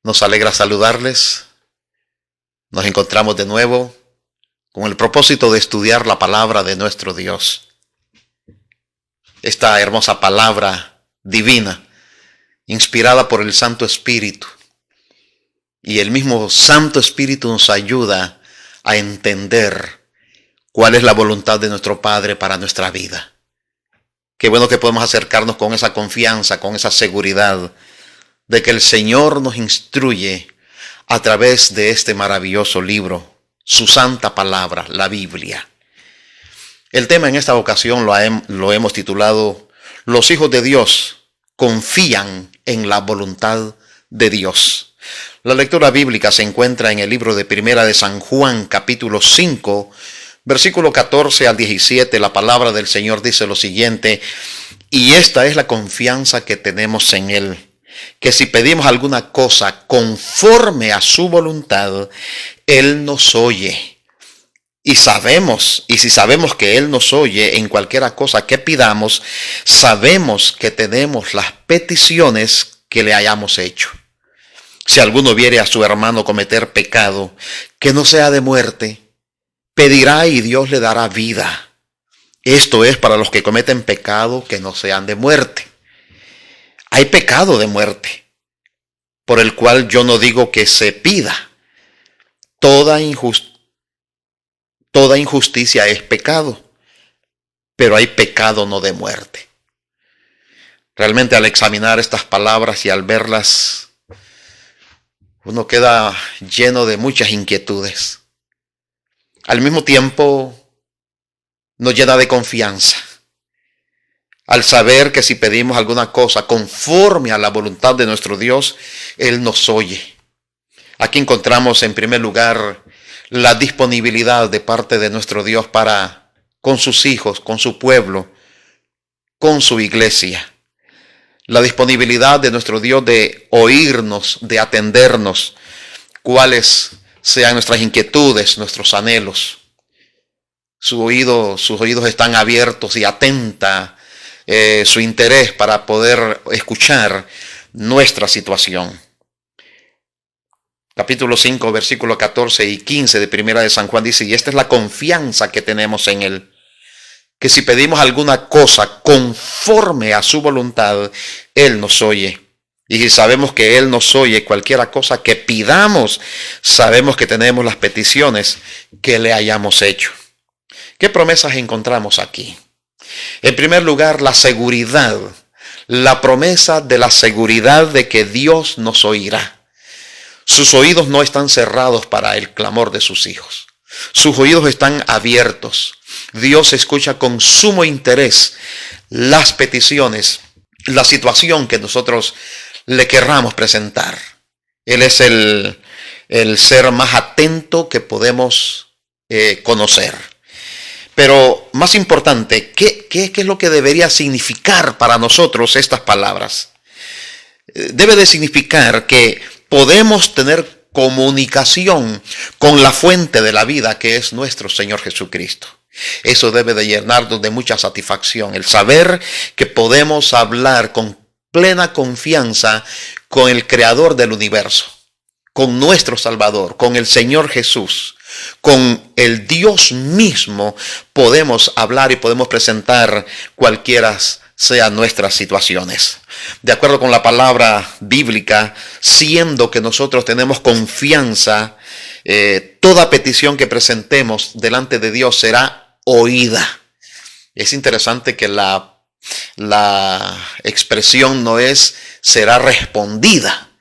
Nos alegra saludarles. Nos encontramos de nuevo con el propósito de estudiar la palabra de nuestro Dios. Esta hermosa palabra divina, inspirada por el Santo Espíritu. Y el mismo Santo Espíritu nos ayuda a entender cuál es la voluntad de nuestro Padre para nuestra vida. Qué bueno que podemos acercarnos con esa confianza, con esa seguridad de que el Señor nos instruye a través de este maravilloso libro, su santa palabra, la Biblia. El tema en esta ocasión lo hemos titulado Los hijos de Dios confían en la voluntad de Dios. La lectura bíblica se encuentra en el libro de Primera de San Juan, capítulo 5, versículo 14 al 17. La palabra del Señor dice lo siguiente: y esta es la confianza que tenemos en Él, que si pedimos alguna cosa conforme a su voluntad, Él nos oye. Y si sabemos que Él nos oye en cualquiera cosa que pidamos, sabemos que tenemos las peticiones que le hayamos hecho. Si alguno viere a su hermano cometer pecado que no sea de muerte, pedirá y Dios le dará vida. Esto es para los que cometen pecado que no sean de muerte. Hay pecado de muerte, por el cual yo no digo que se pida. Toda injusticia es pecado, pero hay pecado no de muerte. Realmente al examinar estas palabras y al verlas, uno queda lleno de muchas inquietudes. Al mismo tiempo, nos llena de confianza al saber que si pedimos alguna cosa conforme a la voluntad de nuestro Dios, Él nos oye. Aquí encontramos en primer lugar la disponibilidad de parte de nuestro Dios para con sus hijos, con su pueblo, con su iglesia. La disponibilidad de nuestro Dios de oírnos, de atendernos, cuáles sean nuestras inquietudes, nuestros anhelos. Sus oídos están abiertos y atenta su interés para poder escuchar nuestra situación. Capítulo 5, versículos 14 y 15 de Primera de San Juan dice: y esta es la confianza que tenemos en Él, que si pedimos alguna cosa conforme a su voluntad, Él nos oye. Y si sabemos que Él nos oye cualquiera cosa que pidamos, sabemos que tenemos las peticiones que le hayamos hecho. ¿Qué promesas encontramos aquí? En primer lugar, la seguridad, la promesa de la seguridad de que Dios nos oirá. Sus oídos no están cerrados para el clamor de sus hijos. Sus oídos están abiertos. Dios escucha con sumo interés las peticiones, la situación que nosotros le querramos presentar. Él es el ser más atento que podemos conocer. Pero más importante, ¿qué es lo que debería significar para nosotros estas palabras? Debe de significar que podemos tener comunicación con la fuente de la vida, que es nuestro Señor Jesucristo. Eso debe de llenarnos de mucha satisfacción, el saber que podemos hablar con plena confianza con el Creador del universo, con nuestro Salvador, con el Señor Jesús. Con el Dios mismo podemos hablar y podemos presentar cualquiera sean nuestras situaciones. De acuerdo con la palabra bíblica, siendo que nosotros tenemos confianza, toda petición que presentemos delante de Dios será oída. Es interesante que la expresión no es será respondida,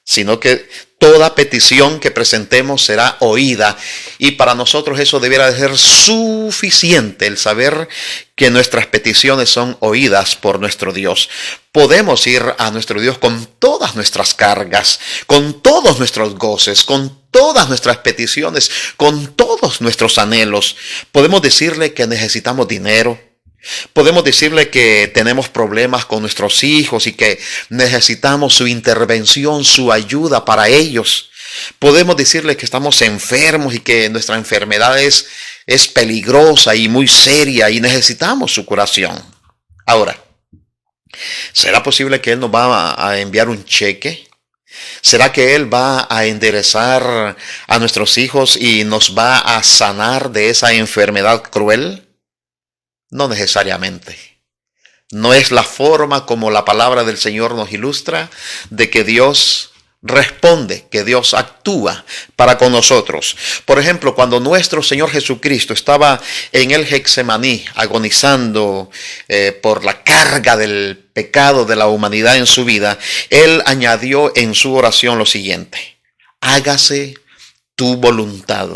sino que toda petición que presentemos será oída, y para nosotros eso debiera de ser suficiente, el saber que nuestras peticiones son oídas por nuestro Dios. Podemos ir a nuestro Dios con todas nuestras cargas, con todos nuestros goces, con todas nuestras peticiones, con todos nuestros anhelos. Podemos decirle que necesitamos dinero. Podemos decirle que tenemos problemas con nuestros hijos y que necesitamos su intervención, su ayuda para ellos. Podemos decirle que estamos enfermos y que nuestra enfermedad es peligrosa y muy seria y necesitamos su curación. Ahora, ¿será posible que Él nos va a enviar un cheque ¿Será que Él va a enderezar a nuestros hijos y nos va a sanar de esa enfermedad cruel? No necesariamente. No es la forma como la palabra del Señor nos ilustra de que Dios responde, que Dios actúa para con nosotros. Por ejemplo, cuando nuestro Señor Jesucristo estaba en el Getsemaní agonizando por la carga del pecado de la humanidad en su vida, Él añadió en su oración lo siguiente: hágase tu voluntad.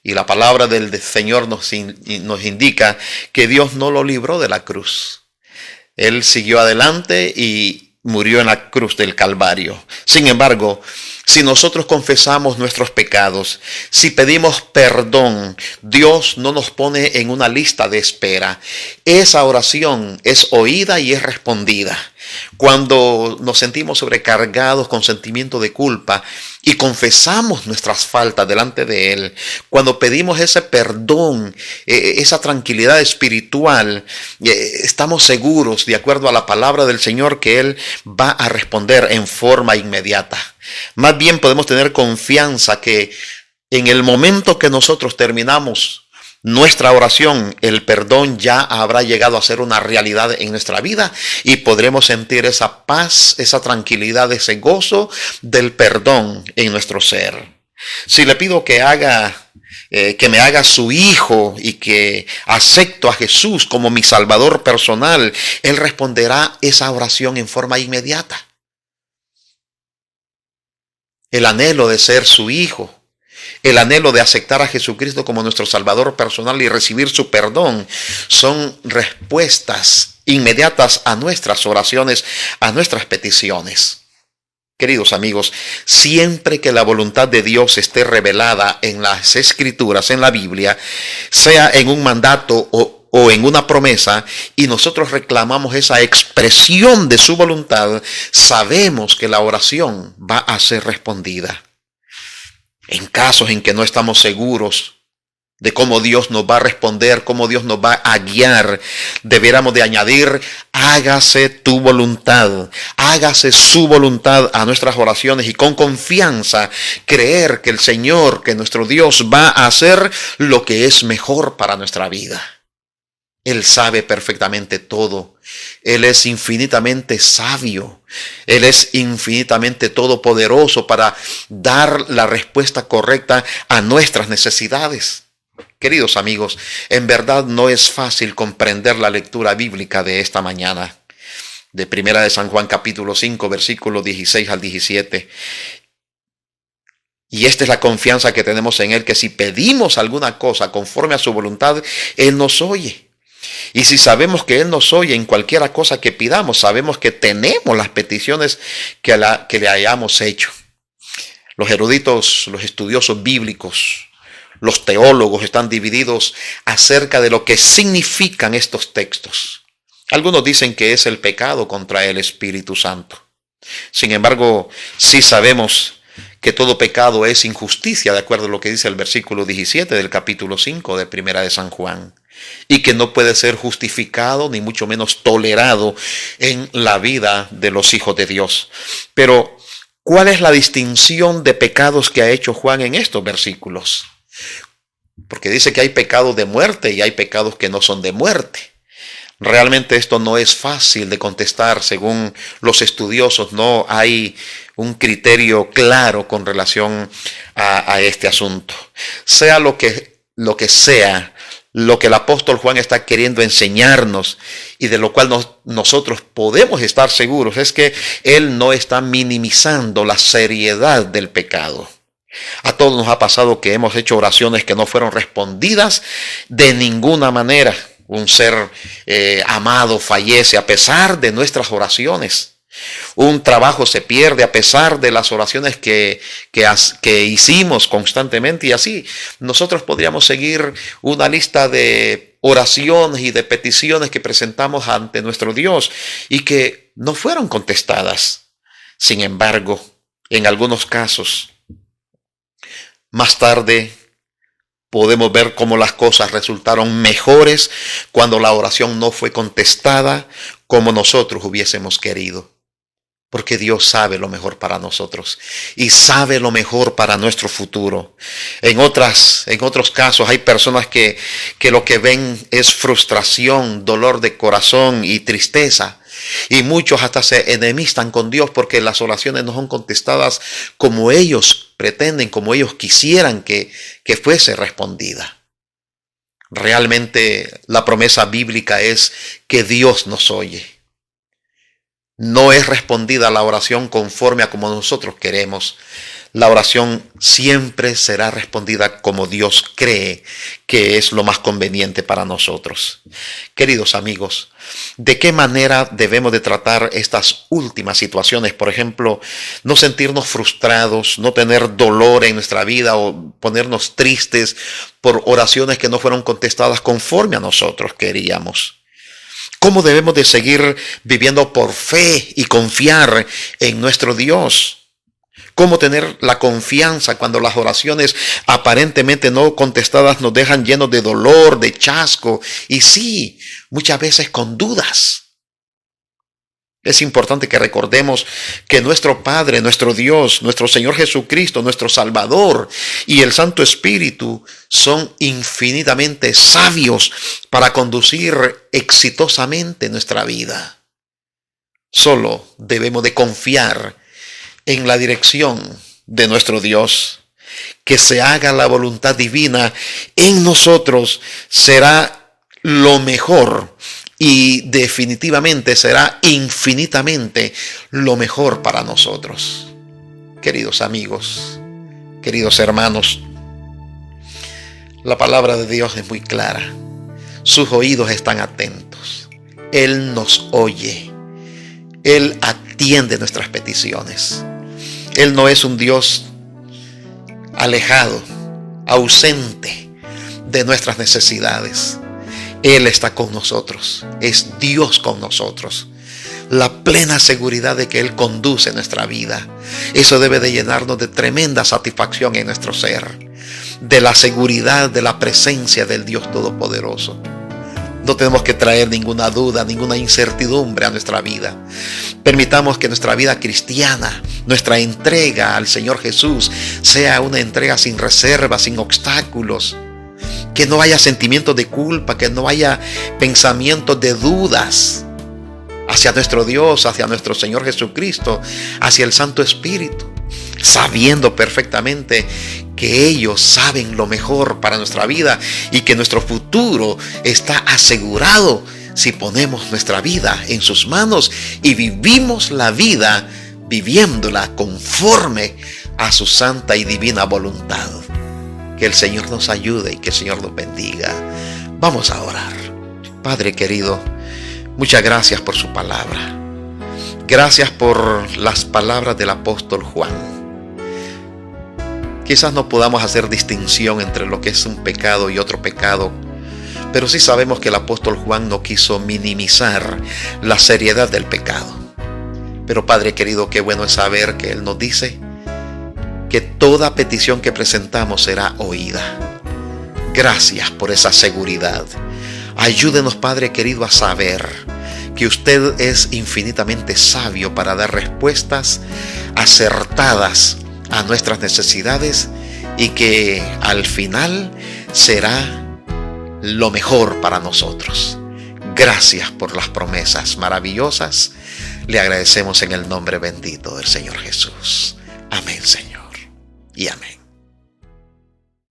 Y la palabra del Señor nos indica que Dios no lo libró de la cruz. Él siguió adelante y murió en la cruz del Calvario. Sin embargo, si nosotros confesamos nuestros pecados, si pedimos perdón, Dios no nos pone en una lista de espera. Esa oración es oída y es respondida. Cuando nos sentimos sobrecargados con sentimiento de culpa y confesamos nuestras faltas delante de Él, cuando pedimos ese perdón, esa tranquilidad espiritual, estamos seguros, de acuerdo a la palabra del Señor, que Él va a responder en forma inmediata. Más bien podemos tener confianza que en el momento que nosotros terminamos nuestra oración, el perdón ya habrá llegado a ser una realidad en nuestra vida y podremos sentir esa paz, esa tranquilidad, ese gozo del perdón en nuestro ser. Si le pido que me haga su hijo y que acepto a Jesús como mi Salvador personal, Él responderá esa oración en forma inmediata. El anhelo de ser su hijo, el anhelo de aceptar a Jesucristo como nuestro Salvador personal y recibir su perdón son respuestas inmediatas a nuestras oraciones, a nuestras peticiones. Queridos amigos, siempre que la voluntad de Dios esté revelada en las Escrituras, en la Biblia, sea en un mandato o en una promesa, y nosotros reclamamos esa expresión de su voluntad, sabemos que la oración va a ser respondida. En casos en que no estamos seguros de cómo Dios nos va a responder, cómo Dios nos va a guiar, debiéramos de añadir: hágase tu voluntad, hágase su voluntad a nuestras oraciones, y con confianza creer que el Señor, que nuestro Dios, va a hacer lo que es mejor para nuestra vida. Él sabe perfectamente todo. Él es infinitamente sabio. Él es infinitamente todopoderoso para dar la respuesta correcta a nuestras necesidades. Queridos amigos, en verdad no es fácil comprender la lectura bíblica de esta mañana, de Primera de San Juan capítulo 5, versículos 16 al 17. Y esta es la confianza que tenemos en Él, que si pedimos alguna cosa conforme a su voluntad, Él nos oye. Y si sabemos que Él nos oye en cualquier cosa que pidamos, sabemos que tenemos las peticiones que le hayamos hecho. Los eruditos, los estudiosos bíblicos, los teólogos están divididos acerca de lo que significan estos textos. Algunos dicen que es el pecado contra el Espíritu Santo. Sin embargo, sí sabemos que todo pecado es injusticia, de acuerdo a lo que dice el versículo 17 del capítulo 5 de Primera de San Juan, y que no puede ser justificado ni mucho menos tolerado en la vida de los hijos de Dios. Pero, ¿cuál es la distinción de pecados que ha hecho Juan en estos versículos? Porque dice que hay pecados de muerte y hay pecados que no son de muerte. Realmente esto no es fácil de contestar según los estudiosos. No hay un criterio claro con relación a este asunto. Sea lo que sea, lo que el apóstol Juan está queriendo enseñarnos y de lo cual nosotros podemos estar seguros es que él no está minimizando la seriedad del pecado. A todos nos ha pasado que hemos hecho oraciones que no fueron respondidas de ninguna manera. Un ser amado fallece a pesar de nuestras oraciones. Un trabajo se pierde a pesar de las oraciones que hicimos constantemente, y así nosotros podríamos seguir una lista de oraciones y de peticiones que presentamos ante nuestro Dios y que no fueron contestadas. Sin embargo, en algunos casos, más tarde podemos ver cómo las cosas resultaron mejores cuando la oración no fue contestada como nosotros hubiésemos querido. porque Dios sabe lo mejor para nosotros y sabe lo mejor para nuestro futuro. En otros casos hay personas que lo que ven es frustración, dolor de corazón y tristeza. Y muchos hasta se enemistan con Dios porque las oraciones no son contestadas como ellos pretenden, como ellos quisieran que fuese respondida. Realmente la promesa bíblica es que Dios nos oye. No es respondida la oración conforme a como nosotros queremos. La oración siempre será respondida como Dios cree que es lo más conveniente para nosotros. Queridos amigos, ¿de qué manera debemos de tratar estas últimas situaciones? Por ejemplo, no sentirnos frustrados, no tener dolor en nuestra vida o ponernos tristes por oraciones que no fueron contestadas conforme a nosotros queríamos. ¿Cómo debemos de seguir viviendo por fe y confiar en nuestro Dios? ¿Cómo tener la confianza cuando las oraciones aparentemente no contestadas nos dejan llenos de dolor, de chasco y sí, muchas veces con dudas? Es importante que recordemos que nuestro Padre, nuestro Dios, nuestro Señor Jesucristo, nuestro Salvador y el Santo Espíritu son infinitamente sabios para conducir exitosamente nuestra vida. Solo debemos de confiar en la dirección de nuestro Dios. Que se haga la voluntad divina en nosotros será lo mejor. Y definitivamente será infinitamente lo mejor para nosotros. Queridos amigos, queridos hermanos, la palabra de Dios es muy clara. Sus oídos están atentos. Él nos oye. Él atiende nuestras peticiones. Él no es un Dios alejado, ausente de nuestras necesidades. Él está con nosotros, es Dios con nosotros. La plena seguridad de que Él conduce nuestra vida. Eso debe de llenarnos de tremenda satisfacción en nuestro ser. De la seguridad de la presencia del Dios Todopoderoso. No tenemos que traer ninguna duda, ninguna incertidumbre a nuestra vida. Permitamos que nuestra vida cristiana, nuestra entrega al Señor Jesús, sea una entrega sin reservas, sin obstáculos. Que no haya sentimientos de culpa, que no haya pensamientos de dudas hacia nuestro Dios, hacia nuestro Señor Jesucristo, hacia el Santo Espíritu, sabiendo perfectamente que ellos saben lo mejor para nuestra vida y que nuestro futuro está asegurado si ponemos nuestra vida en sus manos y vivimos la vida viviéndola conforme a su santa y divina voluntad. Que el Señor nos ayude y que el Señor nos bendiga. Vamos a orar. Padre querido, muchas gracias por su palabra. Gracias por las palabras del apóstol Juan. Quizás no podamos hacer distinción entre lo que es un pecado y otro pecado, pero sí sabemos que el apóstol Juan no quiso minimizar la seriedad del pecado. Pero Padre querido, qué bueno es saber que Él nos dice que toda petición que presentamos será oída. Gracias por esa seguridad. Ayúdenos, Padre querido, a saber que usted es infinitamente sabio para dar respuestas acertadas a nuestras necesidades y que al final será lo mejor para nosotros. Gracias por las promesas maravillosas. Le agradecemos en el nombre bendito del Señor Jesús. Amén, Señor. Y amén.